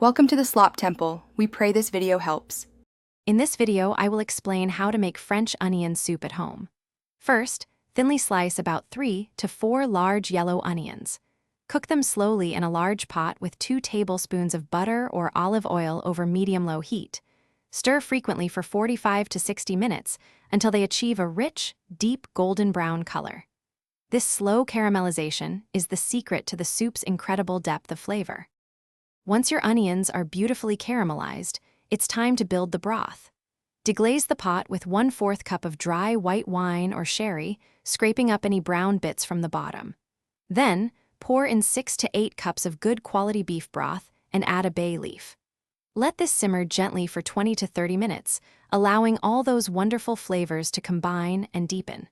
Welcome to the Slop Temple. We pray this video helps. In this video, I will explain how to make French onion soup at home. First, thinly slice about 3 to 4 large yellow onions. Cook them slowly in a large pot with 2 tablespoons of butter or olive oil over medium-low heat. Stir frequently for 45 to 60 minutes until they achieve a rich, deep golden brown color. This slow caramelization is the secret to the soup's incredible depth of flavor. Once your onions are beautifully caramelized, it's time to build the broth. Deglaze the pot with 1/4 cup of dry white wine or sherry, scraping up any brown bits from the bottom. Then, pour in 6 to 8 cups of good quality beef broth and add a bay leaf. Let this simmer gently for 20 to 30 minutes, allowing all those wonderful flavors to combine and deepen.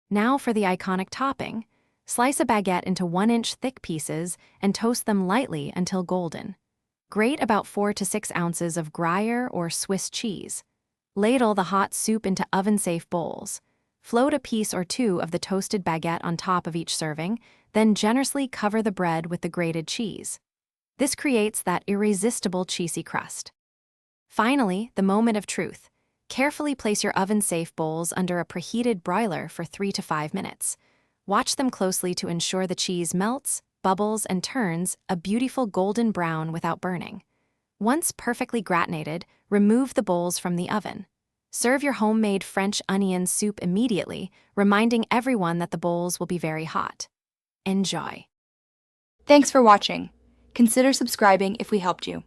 Now for the iconic topping. Slice a baguette into 1-inch thick pieces and toast them lightly until golden. Grate about 4 to 6 ounces of Gruyere or Swiss cheese. Ladle the hot soup into oven-safe bowls. Float a piece or two of the toasted baguette on top of each serving, then generously cover the bread with the grated cheese. This creates that irresistible cheesy crust. Finally, the moment of truth. Carefully place your oven-safe bowls under a preheated broiler for 3 to 5 minutes. Watch them closely to ensure the cheese melts, bubbles, and turns a beautiful golden brown without burning. Once perfectly gratinated, remove the bowls from the oven. Serve your homemade French onion soup immediately, reminding everyone that the bowls will be very hot. Enjoy. Thanks for watching. Consider subscribing if we helped you.